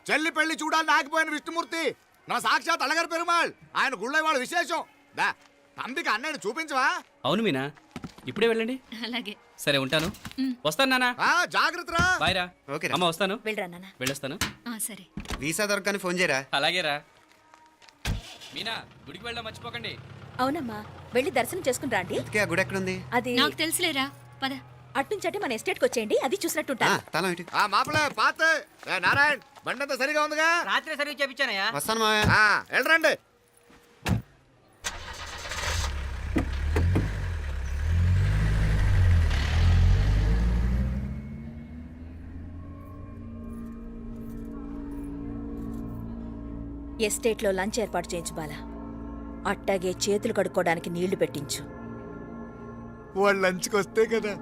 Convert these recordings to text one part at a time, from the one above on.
చెల్లి పెళ్లి చూడాలని ఆగిపోయిన విష్ణుమూర్తి నా సాక్షాత్ అళగర్ పెరుమాళ్. ఆయన గుళ్ళో వాళ్ళ విశేషం. దా తంబికి అన్నయ్యను చూపించవా? అవును మీనా, ఇప్పుడే వెళ్ళండి. అలాగే. సరే ఉంటాను. వస్తాను నాన్న. జాగ్రత్త రా. బాయ్ రా. ఓకే అమ్మ వస్తాను. వెళ్ళరా నాన్న. వెళ్ళొస్తాను. సరే. వీసా దొరకని ఫోన్ చేయరా. అలాగే రా. మీనా, గుడికి వెళ్ళడం మర్చిపోకండి. అవునమ్మా, వెళ్ళి దర్శనం చేసుకుని రండి. ఆ గుడి ఎక్కడుంది? అది నాకు తెలుసులేరా, పద. అట్నుంచంటే మన ఎస్టేట్కి వచ్చేయండి, అది చూసినట్టుంటా. తలం ఇటు. మాపలే పాత నారాయణ్ బండంతా సరిగా ఉందిగా? రాత్రి సర్వీస్ చేయించానయ్యా. వస్తాను మావయ్య. వెళ్ళరండి. ఎస్టేట్లో లంచ్ ఏర్పాటు చేయించు బాలా. అట్టాగే చేతులు కడుక్కోవడానికి నీళ్లు పెట్టించు. వాళ్ళు లంచ్కి వస్తే కదా.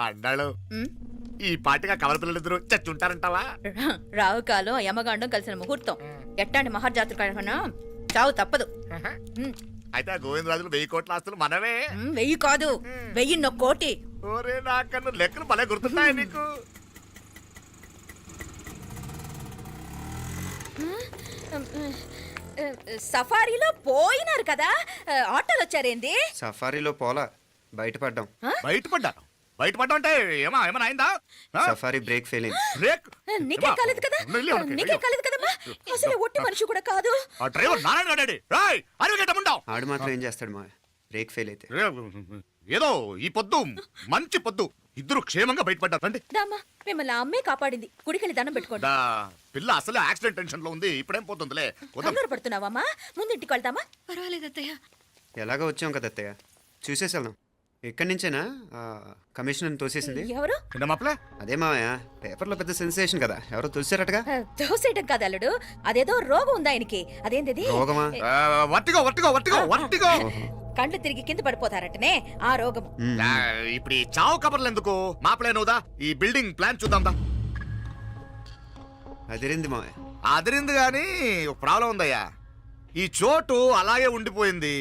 అన్నాడు ఈ పాటిగా కవల పిల్లలిద్దరూ చచ్చుంటారంటావా? రావు కాలం యమగాండం కలిసిన ముహూర్తం. ఎట్టాంటి మహర్జాతృ కన్నా చావు తప్పదు. అయితే ఆ గోవిందరాజులు 1000 కోట్ల ఆస్తులు మనమే. 1000 కాదు, 1001 కోటి. ఓరే నాకన్నా లెక్కలు భలే గుర్తున్నాయి నీకు. సఫారీలో పోయినారు కదా, ఆటోలు వచ్చారేంది? సఫారీలో పోలా, బయటపడ్డాం. బయటపడ్డా అంటే ఏమైనా అయిందా? సఫారీ బ్రేక్ ఫెయిల్ అయింది. బ్రేక్ నీకే కాలేదు కదా? నీకే కాలేదు కదమ్మా. అసలు ఒట్టి మనిషి కూడా కాదు. ఆ డ్రైవర్ నారాయణ గాడి రాయ్ అరగటముండావు. ఆడు మాత్రం ఏం చేస్తాడు మా బ్రేక్ ఫెయిల్ అయితే. ఏదో ఈ పొద్దు మంచి పొద్దు, ఇద్దరు క్షేమంగా బయటపడ్డారండి. దామా, మిమ్మల్ని అమ్మే కాపాడింది. గుడికెళ్ళి దండం పెట్టుకోండి. పిల్ల అసలు యాక్సిడెంట్ టెన్షన్ లో ఉంది, ఇప్పుడేం పోతుందిలే. కంగారు పడుతున్నావమ్మా? ముందు ఇంటికి వెళ్తామా? పర్వాలేదు అత్తయ్య. ఎలాగో వచ్చాం కదా అత్తయ్య, చూసేసి వెళ్దాం. ఎక్కడి నుంచేనా కమిషనర్ తోసేసింది? ఎవరు? అదే మావయ్య, పేపర్లో పెద్ద సెన్సేషన్ కదా, ఎవరో తోసారటగా. తోసేయటం కాదు అల్లుడు, అదేదో రోగం ఉందా ఆయనకి. అదేంటిది? రోగమా? కండ్లు తిరిగి కింద పడిపోతారటనే ఆ రోగం. ఇప్పుడు ఈ చావు కబర్లు ఎందుకు? మాపలేనుదా ఈ బిల్డింగ్ ప్లాన్ చూద్దాందా. అదిరింది మావయ్య. అదిరింది గాని ఒక ప్రాబ్లం ఉందయ్యా. ఈ చోటు అలాగే ఉండిపోయింది.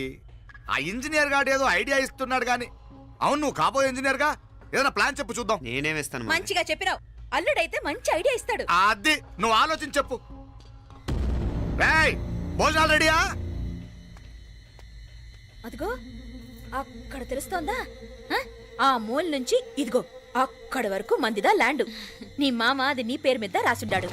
ఆ ఇంజనీర్ గాడు ఏదో ఐడియా ఇస్తున్నాడు గాని. అవును, నువ్వు కాబోయే ఇంజనీర్ గా ఏదైనా ప్లాన్ చెప్పు చూద్దాం. నేనేమిస్తాను? మంచిగా చెప్పినావు. అల్లుడైతే మంచి ఐడియా ఇస్తాడు. అది నువ్వు ఆలోచించి చెప్పు. భోజనాలు రెడీయా? అదిగో అక్కడ తెలుస్తోందా? ఆ మూల నుంచి ఇదిగో అక్కడ వరకు మందిదా ల్యాండ్. నీ మామ అది నీ పేరు మీద రాసుండాడు.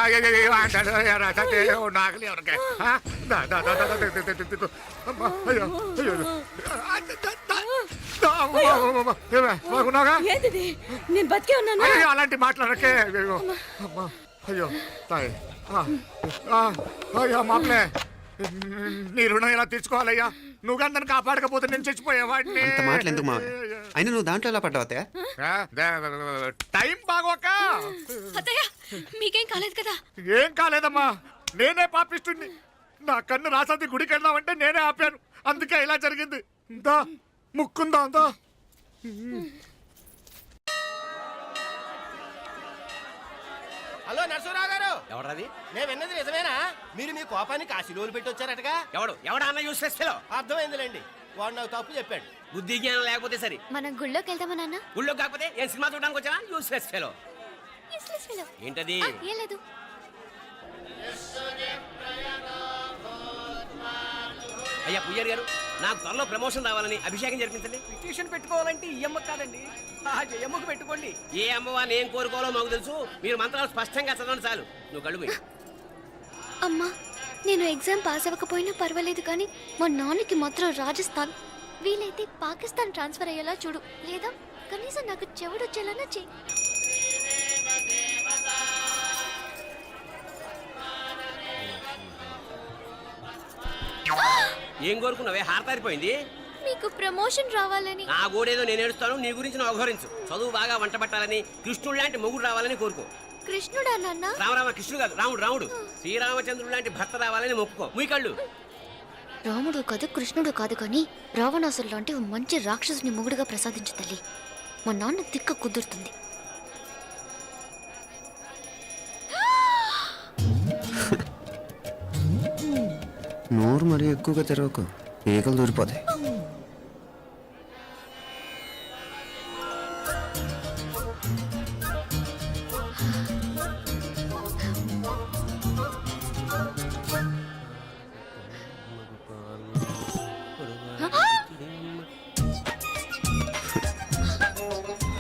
నాగలి ఎవరికే బాగున్నాగా ఏంటిది నేను బతికే ఉన్నాను అయ్యో అలాంటి మాట్లాడకే అయ్యో అమ్మా అయ్యో తాయి అయ్యో మామలే నీ రుణం ఎలా తీర్చుకోవాలయ్యా నువ్వు అందరిని కాపాడకపోతే నేను చచ్చిపోయేవాడిని అంత మాటలు ఎందుకు మావయ్య అయినా నువ్వు దాంట్లో ఎలా పడ్డావు అత్తయ్య టైం బాగోక అత్తయ్య మీకేం కాలేదు కదా? ఏం కాలేదమ్మా నేనే పాపిస్తుంది నా కన్ను రాసాది గుడికి వెళ్దామంటే నేనే ఆపాను అందుకే ఇలా జరిగింది దా ముక్కుందా దా హలో నరసరావు గారు, ఎవడది? నేను విన్నది నిజమేనా? మీరు మీ కోపానికి కాశీలోలు పెట్టి వచ్చారటగా? ఎవడా అన్న యూస్లెస్ ఫెలో? అర్థమైందిలేండి, వాడు నాకు తప్పు చెప్పాడు. బుద్ధి జ్ఞానం లేకపోతే సరే. మనం గుళ్ళోకి వెళ్దామా నాన్న? ఊళ్ళో కాకపోతే ఏం సినిమా చూడడానికి వచ్చావా? Useless fellow. Useless fellow. ఏంటది? ఏం లేదు. అయ్యా పుయ్యర్ గారు, నాకు త్వరలో ప్రమోషన్ రావాలని అభిషేకం జరిపించండి. పిటిషన్ పెట్టుకోవాలంటే ఈ అమ్మ కాదండి, ఆ జయమ్మకు పెట్టుకోండి. ఏ అమ్మవారిని ఏం కోరుకోవాలో మాకు తెలుసు. మీరు మంత్రాలు స్పష్టంగా చదవండి చాలు. నువ్వు కళ్ళు పోయి. అమ్మా, నేను ఎగ్జామ్ పాస్ అవ్వకపోయినా పర్వాలేదు కానీ మా నాన్నకి మాత్రం రాజస్థాన్, వీలైతే పాకిస్తాన్ ట్రాన్స్ఫర్ అయ్యేలా చూడు, లేదా కనీసం నాకు చెవుడు వచ్చేలానా చెయ్యి. ఏం కోరుకున్నావే? హారతారిపోయింది. మీకు ప్రమోషన్ రావాలని. నా గోడేదో నేను ఏడుస్తాను, నీ గురించి నువ్వు అవహరించు. చదువు బాగా వంట పట్టాలని, కృష్ణుడు లాంటి మొగుడు రావాలని కోరుకో. కృష్ణుడా నాన్న? రామరామ కృష్ణుడు కాదు, రాముడు రాముడు. శ్రీరామచంద్రుడు లాంటి భర్త రావాలని మొక్కుకో. మీ కళ్ళు. రాముడు కాదు కృష్ణుడు కాదు కానీ రావణాసురు లాంటి ఓ మంచి రాక్షసుని మొగుడుగా ప్రసాదించు తల్లి. మా నాన్న తిక్క కుదురుతుంది. నోరు మరీ ఎక్కువగా తెరవకు, ఈకలు దూరిపోతాయి.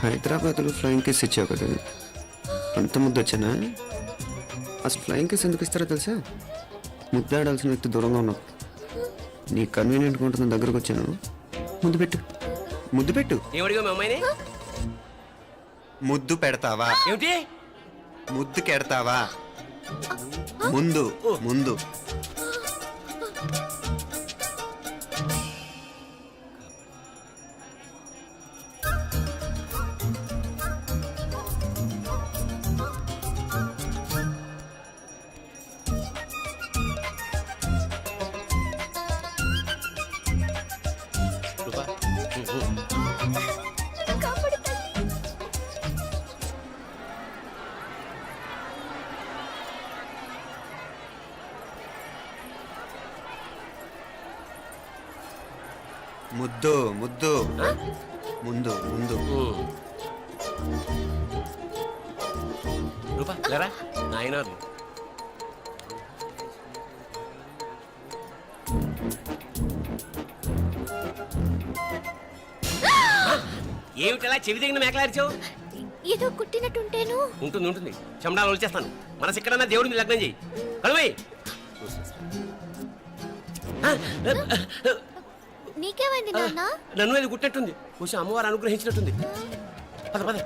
హైదరాబాద్లో ఫ్లయింగ్ కేస్ ఇచ్చావు కదా, అంత ముద్దు వచ్చానా? అసలు ఫ్లయింగ్ కేస్ ఎందుకు ఇస్తారో తెలుసా? ముద్దాడాల్సిన వ్యక్తి దూరంగా ఉన్నావు. నీ కన్వీనియంట్గా ఉంటుంది దగ్గరకు వచ్చాను. ముద్దు పెట్టు, ముద్దు పెట్టు. ఏమడిగా మీ అమ్మాయిని? ముద్దు పెడతావా? ఏమిటి? ముద్దు కెడతావా? ముందు ముందు. ముద్దు ముద్దు. ముందు ముందు. రూపా లేరా నాయనారు. ఏమిటలా చెవి దగ్గర మేకలారిచావు? ఏదో కుట్టినట్టుంటేను. ఉంటుంది ఉంటుంది, చెమడాలు వచ్చేస్తాను. మనసు ఎక్కడన్నా దేవుడి మీద లగ్నం చేయి. కలవై. నీకేమైంది నాన్న? నన్ను అది గుట్టినట్టుంది, కొంచెం అమ్మవారు అనుగ్రహించినట్టుంది. పద పద.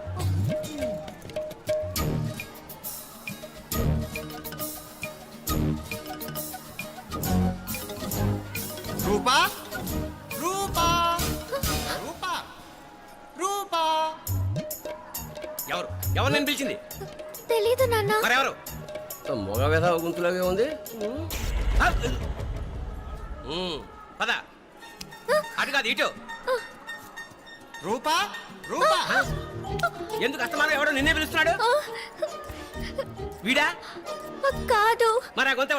రూపా రూపా రూపా రూపా. ఎవరు ఎవరు నేను పిలిచింది? తెలీదు నాన్న. మరెవరు? మొగ వ్యధ గుంతులాగే ఉంది. పద. అటు కాదు ఇటు. రూపా రూపా. ఎందుకు అస్తమానం ఎవడో నిన్నే పిలుస్తున్నాడు? వీడా? కాదు. మరి ఆ గొంతు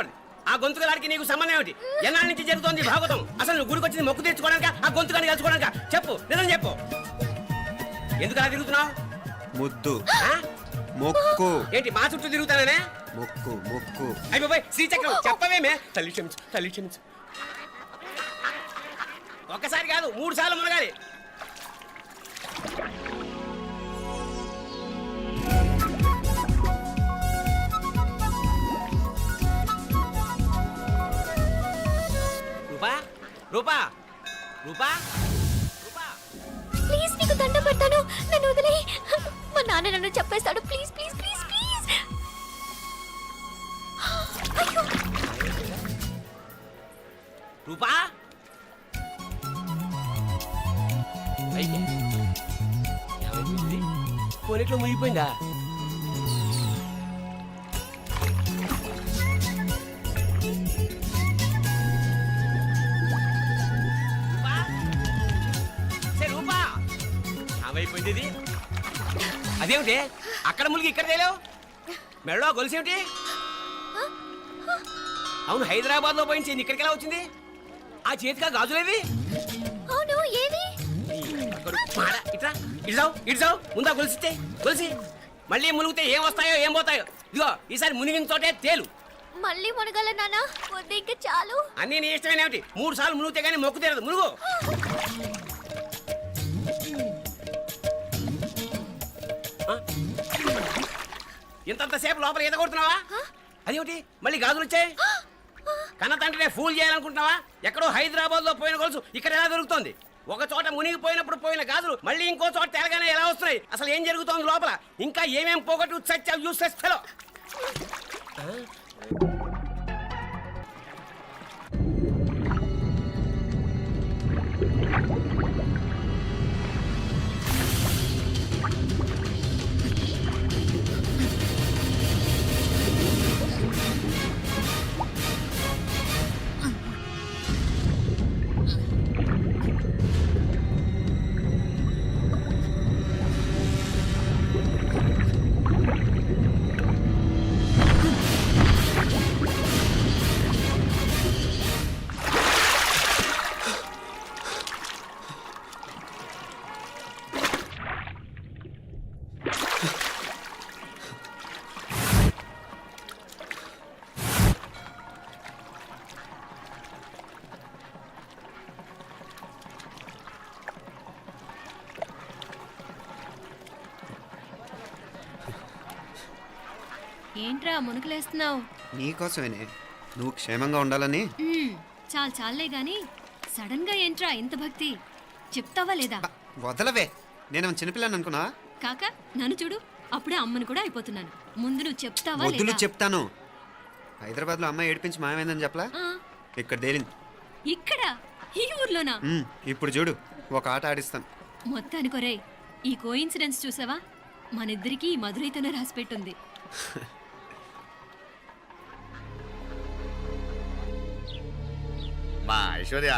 ఆ గొంతుగాడికి నీకు సంబంధం ఏమిటి? ఎన్నాళ్ళ నుంచి జరుగుతోంది భాగవతం? అసలు నువ్వు గుడికి వచ్చింది మొక్కు తీర్చుకోవడానిక, ఆ గొంతుగాని కలుసుకోవడానిక? చెప్పు, నిజం చెప్పు. ఎందుకు అలా తిరుగుతున్నావు? ముద్దు మొక్కు. ఏంటి మా చుట్టూ తిరుగుతానే? మొక్కు మొక్కు. అయిపోయి శ్రీచక్రం చెప్పవేమే? తల్లి క్షమించు, తల్లి క్షమించు. ఒక్కసారి కాదు 3 సార్లు మునగాలి. రూపా రూపా రూపా రూపా ప్లీజ్ నీకు దండం పెడతాను, నన్ను వదిలే. మా నాన్న నన్ను చెప్పేస్తాడు. Please please please please. అయ్యో, రూపా పోనీట్లో మునిగిపోయిందా? రూపా? సే రూపా ఏమైపోయింది ఇది? అదేమిటి అక్కడ మునిగి ఇక్కడ తేలేవు? మెడలో గొలుసేమిటి? అవును, హైదరాబాద్ లో పోయించింది, ఇక్కడికి ఎలా వచ్చింది? ఆ చేతిగా గాజులేవి? అవును ఏవి? ఇట్రా ఇడ్సావు ఇడ్సావు, ముందా గొలిసితే గొలిసి మళ్ళీ మునిగితే ఏం వస్తాయో ఏం పోతాయో. ఇదిగో ఈసారి మునిగిన తోటే తేలు. మళ్ళీ మునగల నాన్న, వద్దు ఇంకా చాలు. అన్నీ నీ ఇష్టమైన ఏమిటి? 3 సార్లు మునిగితే కానీ మొక్కు తీరదు. మునుగు. ఇంతంతసేపు లోపల ఈత కొడుతున్నావా? అదేమిటి మళ్ళీ గాజులు వచ్చాయి? కన్న తండ్రినే ఫూల్ చేయాలనుకుంటున్నావా? ఎక్కడో హైదరాబాద్ లో పోయిన గొలుసు ఇక్కడ ఎలా దొరుకుతుంది? ఒక చోట మునిగిపోయినప్పుడు పోయిన గాజులు మళ్ళీ ఇంకో చోట తేలగానే ఎలా వస్తున్నాయి? అసలు ఏం జరుగుతోంది లోపల? ఇంకా ఏమేం పోగొట్టు చచ్చావు యూస్లెస్ ఫెలో. ఏంట్రా మునుకులేస్తున్నావు? నీకోసమేనే, నువ్వు క్షేమంగా ఉండాలని. చాలు చాలే గాని సడన్ గా ఏంట్రా ఇంత భక్తి? చెప్తావా లేదా? వదలవే, నేను చిన్నపిల్లని అనుకున్నా. కాక నన్ను చూడు, అప్పుడే అమ్మని కూడా అయిపోతున్నాను. ముందు నువ్వు చెప్తావా వద్దులు లేదా? చెప్తాను. హైదరాబాద్ లో అమ్మాయి ఏడిపించి మాయమైందని చెప్పలా, ఆ, ఇక్కడ తేలింది. ఇక్కడ ఈ ఊర్లోనా? ఇప్పుడు చూడు, ఒక ఆట ఆడిస్తాను. మొత్తానికొరే ఈ కోయిన్సిడెన్స్ చూసావా? మనిద్దరికి ఈ మధురైతోనే రాసిపెట్టుంది. మా ఐశ్వర్య,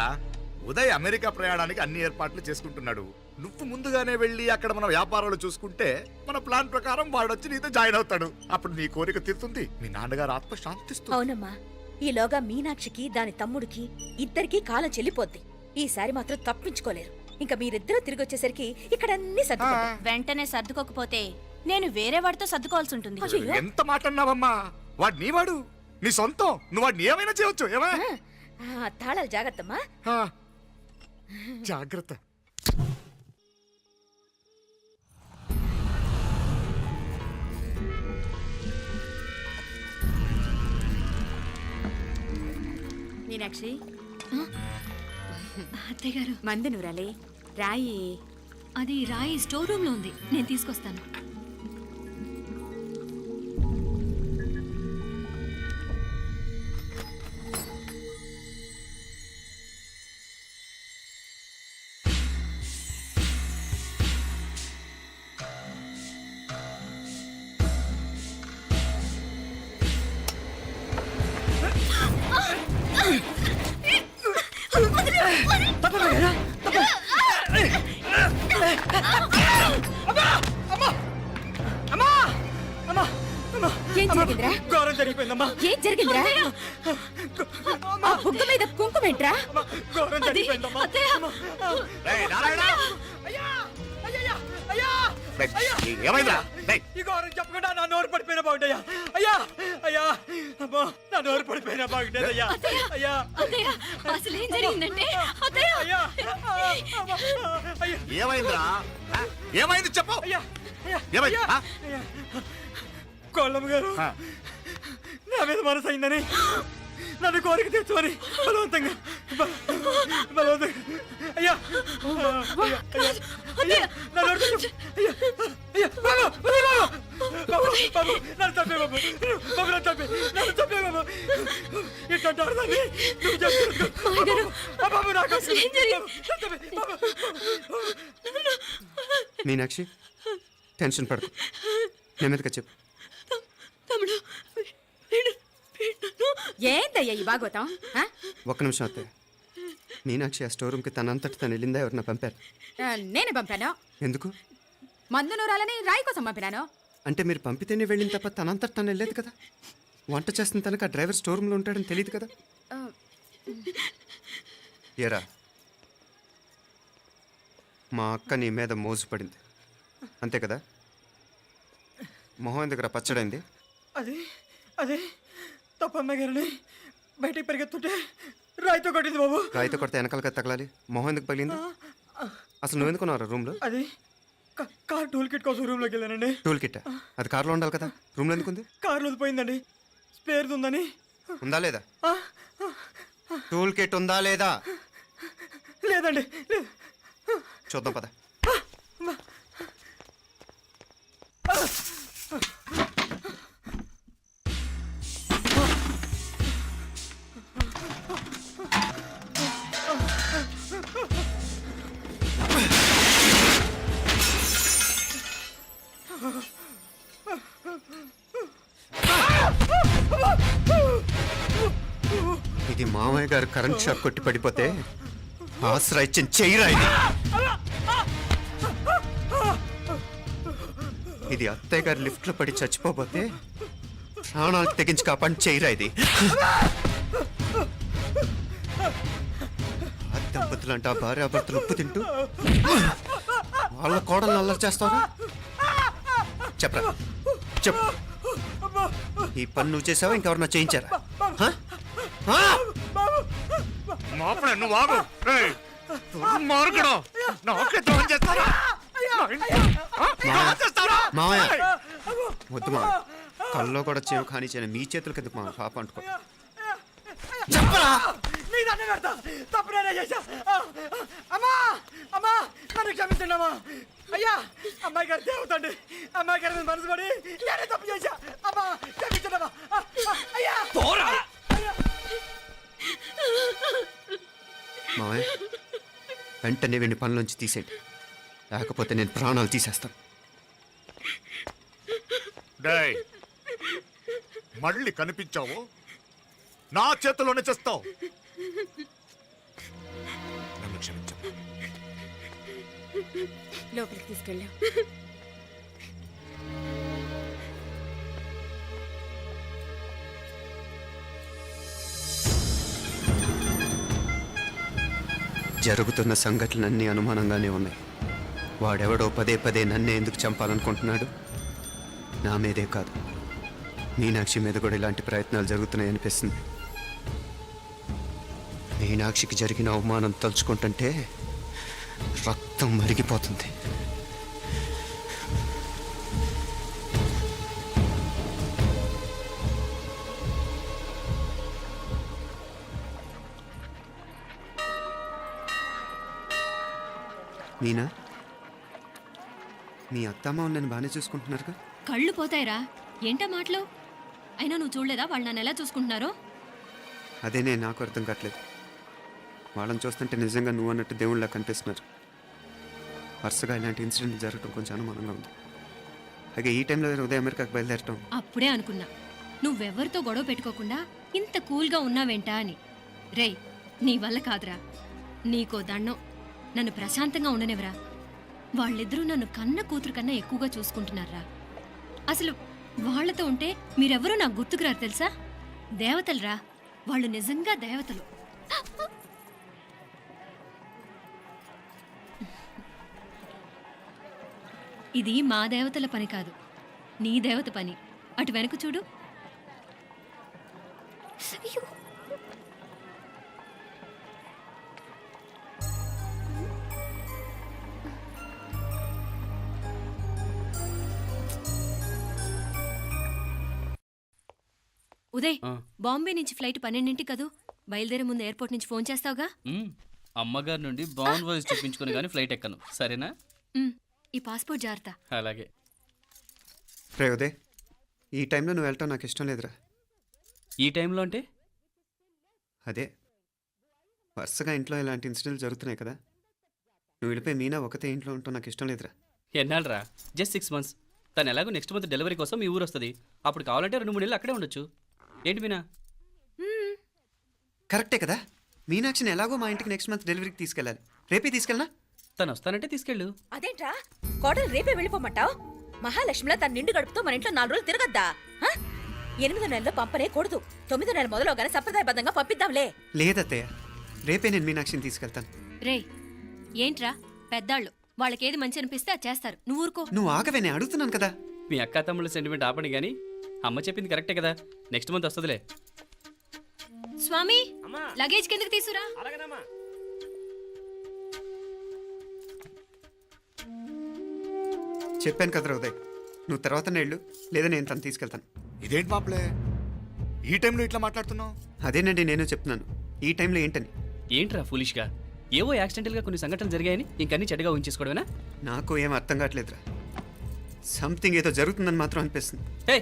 ఉదయ్ అమెరికా ప్రయాణానికి అన్ని ఏర్పాట్లు చేసుకుంటున్నాడు. నువ్వు ముందుగానే వెళ్ళి అక్కడ మన వ్యాపారాలు చూసుకుంటే మన ప్లాన్ ప్రకారం వాడు వచ్చి నీతో జాయిన్ అవుతాడు. అప్పుడు నీ కోరిక తీరుతుంది, మీ నాన్నగారు ఆత్మ శాంతిస్తుంది. అవునమ్మా, ఈలోగా మీనాక్షికి దాని తమ్ముడికి ఇద్దరికీ కాలం చెల్లిపోద్ది. ఈసారి మాత్రం తప్పించుకోలేరు. ఇంకా మీరిద్దరూ తిరిగి వచ్చేసరికి ఇక్కడ అన్ని సర్దుకుంటాయి. వెంటనే సర్దుకోకపోతే నేను వేరే వాడితో సర్దుకోవాల్సి ఉంటుంది. అయ్యో. ఎంత మాట అన్నావమ్మా? వాడు నీ వాడు, నీ సొంతం. నువ్వు వాడిని ఏమైనా చేయొచ్చు. ఏమా తాళాలు జాగ్రత్తమ్మా. జాగ్రత్త. మీనాక్షి, అత్తయ్య గారు, మందు నూరాలి, రాయి. అది రాయి స్టోర్ రూమ్ లో ఉంది, నేను తీసుకొస్తాను. ఏం జరిగిందిరా? ఘోరం జరిగిపోయిందమ్మా. ఏం జరిగిందిరా? ఆ బుగ్గ మీద కుంకుమేంట్రా? ఘోరం జరిగిపోయిందమ్మా. రేయ్, నారాయణ! అయ్యా అయ్యా అయ్యా రేయ్, ఏమైందిరా? రేయ్, ఈ ఘోరం చెప్పకుండా నా నోరు పడిపోయిన బాగుంటయ్యా. అయ్యా అయ్యా అమ్మా, నా నోరు పడిపోయిన బాగుంటేదయ్యా. అయ్యా అత్తయ్య, అసలు ఏం జరిగిందంటే అత్తయ్య, అయ్యా అయ్యా ఏమైందిరా? ఏమైంది చెప్పు. అయ్యా ఏమైంది? కోళ్ళమ్మ గారు నా మీద మనసు అయిందని నన్ను కోరిక తెచ్చుకొని బలవంతంగా అయ్యా అయ్యా నన్ను అయ్యా అయ్యా బాబు బాబు నన్ను చంపే బాబు బాబు నన్ను చంపే బాబు ఇట్లాంటి ఆడదాన్ని నువ్వు చెప్తున్నావు బాబు నాకు మీనాక్షి టెన్షన్ పడకు నెమ్మదిగా చెప్పు. ఏందయ్యా ఈ భాగవతం ఆ? ఒక్క నిమిషం అత్తయ్య. మీనాక్షి ఆ స్టోర్ రూమ్కి తనంతటి తను వెళ్ళిందా ఎవరన్నా పంపారు? నేనే పంపాను. ఎందుకు? మందు నూరాలని రాయి కోసం పంపినాను. అంటే మీరు పంపితేనే వెళ్ళింది తప్ప తనంతటి తను వెళ్ళలేదు కదా. వంట చేస్తున్న తనకు ఆ డ్రైవర్ స్టోర్ రూమ్లో ఉంటాడని తెలియదు కదా. ఏరా మా అక్క నీ మీద మోజు పడింది అంతే కదా. మొహం దగ్గర పచ్చడైంది. అది అదే తప్పమ్మ గారిని బయటికి పరిగెత్తుంటే రాయితో కొట్టింది బాబు. రాయితో కొడితే వెనకాలగా తగలాలి. మొహం ఎందుకు పగిలింది? అసలు నువ్వు ఎందుకున్నావు రూమ్లో? అది కార్ టూల్ కిట్ కోసం రూమ్లోకి వెళ్ళానండి. టూల్ కిట్ అది కార్లో ఉండాలి కదా, రూమ్లో ఎందుకుంది? కార్లో పోయిందండి, స్పేర్ ఉందని. ఉందా లేదా? టూల్ కిట్ ఉందా లేదా? లేదండి లేదు. చూద్దాం పద. ఇది మామయ్య గారు కరెంట్ షాక్ కొట్టి పడిపోతే ఆసరా ఇచ్చిన చెయ్యిరా ఇది. ఇది అత్తయ్య గారు లిఫ్ట్ లో పడి చచ్చిపోతే ప్రాణాలకు తెగించి కాపాడి చెయ్యిరా ఇది. ఆ దంపతులు అంటే ఆ భార్యాభర్తలు ఉప్పు తింటూ వాళ్ళ కోడలు అల్లరి చేస్తారా? చెప్పరా చెప్పు. ఈ పని నువ్వు చేసావా ఇంకెవరన్నా చేయించారా? మాపడే నువ్వు ఆగు. మార్గడం నాకే ద్రోహం చేస్తారా? మావయ్య వద్దు మా కల్లో కూడా చేవు కానీ చేయను మీ చేతులు కింద మా పాప అంటుకో. చెప్పరా నీ దండం పెడతా, తప్పు నేనే చేశా. అమ్మా అమ్మా నన్ను క్షమించండి అమ్మా. అయ్యా అమ్మాయి గారు దేవతండి, అమ్మాయి గారి మీద మనసు పడి నేనే తప్పు చేశా. అమ్మా క్షమించండి అమ్మా. అయ్యా మావయ్య వెంటనే వీడిని పనిలోంచి తీసేయండి, లేకపోతే నేను ప్రాణాలు తీసేస్తాను. డేయ్ మళ్ళీ కనిపించావు నా చేతిలోనే చేస్తావు. నన్ను క్షమించు. లోపలికి తీసుకెళ్ళాం. జరుగుతున్న సంఘటనలన్నీ అనుమానంగానే ఉన్నాయి. వాడెవడో పదే పదే నన్నే ఎందుకు చంపాలనుకుంటున్నాడు? నా మీదే కాదు, మీనాక్షి మీద కూడా ఇలాంటి ప్రయత్నాలు జరుగుతున్నాయి అనిపిస్తుంది. మీనాక్షికి జరిగిన అవమానం తలుచుకుంటుంటే రక్తం మరిగిపోతుంది. మీనా, మీ అత్తమ్మ నన్ను బాగానే చూసుకుంటున్నారుగా? కళ్ళు పోతాయిరా, ఏంటా మాటలు? అయినా నువ్వు చూడలేదా వాళ్ళు నన్ను ఎలా చూసుకుంటున్నారో? అదేనే నాకు అర్థం కావట్లేదు. వాళ్ళని చూస్తుంటే నిజంగా నువ్వు అన్నట్టు దేవుళ్ళ కనిపిస్తున్నారు. వరుసగా ఇలాంటి ఇన్సిడెంట్ జరగడం కొంచెం అనుమానంగా ఉంది. అలాగే ఈ టైంలో ఉదయం అమెరికాకు బయలుదేరటం. అప్పుడే అనుకున్నా నువ్వెవరితో గొడవ పెట్టుకోకుండా ఇంత కూల్గా ఉన్నావేంటా అని. రేయ్ నీ వల్ల కాదురా, నీకో దండం, నన్ను ప్రశాంతంగా ఉండనివరా. వాళ్ళిద్దరూ నన్ను కన్న కూతురు కన్నా ఎక్కువగా చూసుకుంటున్నారా. అసలు వాళ్లతో ఉంటే మీరెవరూ నాకు గుర్తుకురారు తెలుసా? దేవతలురా, వాళ్ళు నిజంగా దేవతలు. ఇది మా దేవతల పని కాదు, నీ దేవత పని. అటు వెనక చూడు. ఉదయ్ ఆ. బాంబే నుంచి ఫ్లైట్ 12ంటికి కదూ బయలుదేరే ముందు ఎయిర్పోర్ట్ నుంచి ఫోన్ చేస్తావుగా అమ్మగారి నుండి బౌండ్ వాయిస్ చూపించుకుని కానీ ఫ్లైట్ ఎక్కను సరేనా? ఉమ్, ఈ పాస్పోర్ట్ జాగ్రత్త. అలాగే. రే ఉదయ్, ఈ టైంలో నువ్వు వెళ్ళటం నాకు ఇష్టం లేదురా. ఈ టైంలో అంటే? అదే వరుసగా ఇంట్లో ఇలాంటి ఇన్సిడెంట్లు జరుగుతున్నాయి కదా, నువ్వు వెళ్ళిపోయి మీనా ఒకతే ఇంట్లో ఉంటావు నాకు ఇష్టం లేదురా. ఎన్నాళ్ళరా? Just 6 months. తను ఎలాగో నెక్స్ట్ మంత్ డెలివరీ కోసం మీ ఊరు వస్తుంది. అప్పుడు కావాలంటే 2-3 నెలలు అక్కడే ఉండొచ్చు. ఏంటి మీనా? కరెక్టే కదా, మీనాక్షిని ఎలాగో మా ఇంటికి నెక్స్ట్ మంత్ డెలివరీకి తీసుకెళ్ళాలి. రేపే తీసుకెళ్ళనా? తను వస్తానంటే తీసుకెళ్ళు. అదేంట్రా కోడలు రేపే వెళ్ళిపోమంటావు? మహాలక్ష్మిలా తన నిండు గడుపుతో మన ఇంట్లో 4 రోజులు తిరగద్దా? 8వ నెలలో పంపనే కూడదు. 9వ నెల మొదలుగానే సంప్రదాయబద్ధంగా పంపిద్దాంలే. లేదత్తయ్య, రేపే నేను మీనాక్షిని తీసుకెళ్తాను. రే ఏంట్రా పెద్దాళ్ళు, వాళ్ళకేది మంచి అనిపిస్తే అది చేస్తారు. నువ్వు ఊరుకో. నువ్వు ఆగవే, నేను అడుగుతున్నాను కదా. మీ అక్క తమ్ముళ్ళ సెంటిమెంట్ ఆపండి కానీ అమ్మ చెప్పింది కరెక్టే కదా, నెక్స్ట్ మంత్ వస్తుందిలే. స్వామి అమ్మా. లగేజ్ కిందకి తీసురా. అలాగేనమ్మా. చెప్పాను కదరా ఉదయ్, నువ్వు తర్వాత నేళ్ళు లేదా నేను తను తీసుకెళ్తాను. ఇదేంటి మాప్లే ఈ టైంలో ఇట్లా మాట్లాడుతున్నావు? అదేనండి నేను చెప్తున్నాను, ఈ టైంలో ఏంటని. ఏంట్రా ఫులిష్గా? ఏవో యాక్సిడెంటల్గా కొన్ని సంఘటనలు జరిగాయని ఇంకన్నీ చెడ్డగా ఉంచేసుకోవడమేనా? నాకు ఏం అర్థం కావట్లేదురా, సంథింగ్ ఏదో జరుగుతుందని మాత్రం అనిపిస్తుంది. హే,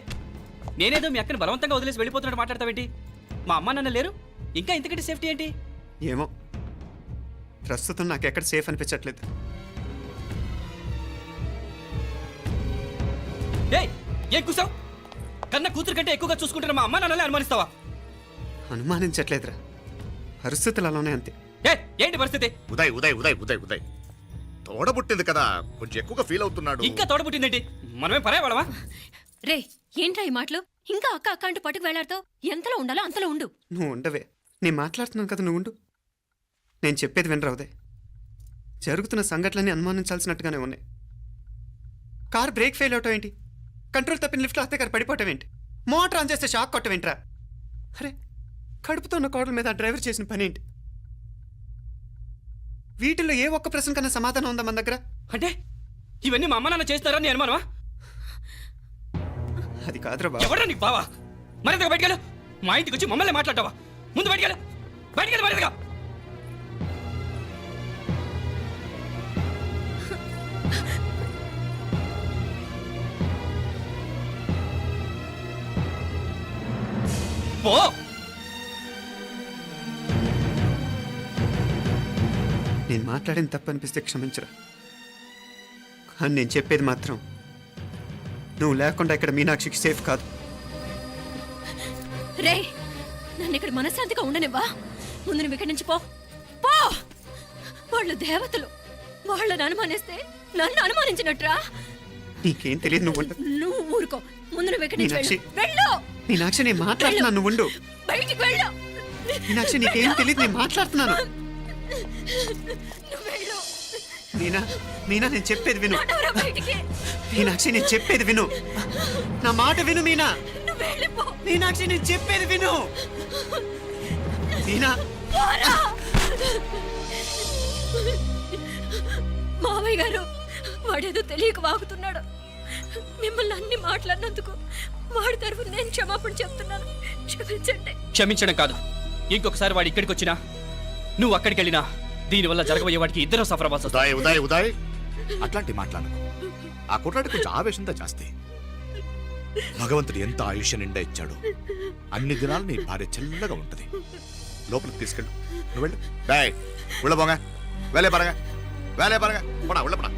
నేనేదో మీ అక్కని బలవంతంగా వదిలేసి వెళ్ళిపోతున్నట్టు మాట్లాడతావేంటి? మా అమ్మ నాన్న లేరు, ఇంకా ఇంతకంటే సేఫ్టీ ఏంటి? ఏమో, ప్రస్తుతం నాకు ఎక్కడ సేఫ్ అనిపించట్లేదు. ఏయ్, ఏం కూసావు? కన్న కూతురు కంటే ఎక్కువగా చూసుకుంటున్న మా అమ్మ నాన్నలే అనుమానిస్తావా? అనుమానించట్లేదురా, పరిస్థితులు అలానే అంతే. ఏ ఏంటి పరిస్థితి? ఉదయ్ ఉదయ్ ఉదయ్ ఉదయ్ ఉదయ్ తోడబుట్టింది కదా, కొంచెం ఎక్కువగా ఫీల్ అవుతున్నాడు. ఇంకా తోడబుట్టిందేంటి? మనమే పరాయవాళ్ళమా? రే ఏంట్రా ఈ మాటలు? ఇంకా అక్క అక్క అంటూ పట్టుకు వెళ్లాడుతావు. ఎంతలో ఉండాలో అంతలో ఉండు. నువ్వు ఉండవే, నేను మాట్లాడుతున్నాను కదా, నువ్వు ఉండు. నేను చెప్పేది వినరా ఉదయ్, జరుగుతున్న సంఘటనలన్నీ అనుమానించాల్సినట్టుగానే ఉన్నాయి. కార్ బ్రేక్ ఫెయిల్ అవటం ఏంటి, కంట్రోల్ తప్పిన లిఫ్ట్లో అత్తే గారు పడిపోవటం ఏంటి, మోటార్ ఆన్ చేస్తే షాక్ కొట్టం ఏంట్రా? అరే, కడుపుతో ఉన్న కోడల మీద ఆ డ్రైవర్ చేసిన పని ఏంటి? వీటిల్లో ఏ ఒక్క ప్రశ్న కన్నా సమాధానం ఉందా మన దగ్గర? అంటే ఇవన్నీ మా అమ్మ నాన్న చేస్తారని నీ అనుమానమా? అది కాదురా బాబు. ఎవరా నీకు బావా? మరింతగా బయటకెళ్ళు. మా ఇంటికి వచ్చి మమ్మల్ని మాట్లాడతావా? ముందు బయటకెళ్ళు, బయటకెళ్ళు మరింతగా. పో. నేను మాట్లాడిన తప్పు అనిపిస్తే క్షమించరా, కానీ నేను చెప్పేది మాత్రం నువ్వు లేకుండా ఇక్కడ మీనాక్షికి సేఫ్ కాదు. రే నన్ను ఇక్కడ మనశ్శాంతిగా ఉండనివ్వా. ముందు నువ్వు ఇక్కడి నుంచి పో పో. వాళ్ళు దేవతలు, వాళ్ళని అనుమానిస్తే నన్ను అనుమానించినట్రా. నీకేం తెలియదు, నువ్వు ఉండు. నువ్వు ఊరుకో. ముందు నువ్వు ఇక్కడి నుంచి మీనాక్షి. వెళ్ళు. మీనాక్షి, నేను మాట్లాడుతున్నాను, నువ్వు ఉండు. బయటికి వెళ్ళు. మీనాక్షి, నీకేం తెలియదు, నేను మాట్లాడుతున్నాను. నువ్వు వెళ్ళు. మీనా, మీనా, నేను చెప్పేది విను. నడవరా బయటికి. మీనాక్షి, నేను చెప్పేది విను, నా మాట విను. మీనా, నువ్వు వెళ్ళిపో. మీనాక్షి, నేను చెప్పేది విను. మీనా, పోరా. మావయ్య గారు, వాడేదో తెలియక వాగుతున్నాడు. మిమ్మల్ని అన్ని మాట్లాడినందుకు వాడి తరఫున నేను క్షమాపణ చెప్తున్నాను. క్షమించండి. క్షమించడం కాదు, ఇంకొకసారి వాడు ఇక్కడికి వచ్చినా నువ్వు అక్కడికి వెళ్ళినా దీనివల్ల జరగబోయే వాడికి ఇద్దరు సఫర్ అవ్వాల్సి వస్తుంది. ఉదయ్ ఉదయ్ ఉదయ్ అట్లాంటి మాట్లాడకు. ఆ కుట్రాడి కొంచెం ఆవేశంతో జాస్తి. భగవంతుడు ఎంత ఆయుష్య నిండా ఇచ్చాడు, అన్ని దినాలు నీ భార్య చల్లగా ఉంటది. లోపలికి తీసుకెళ్ళు, నువ్వు వెళ్ళు. ఉళ్ళ పోగా వేలే పరగా, వేలే పరగా, పోడా ఉళ్ళ పడా.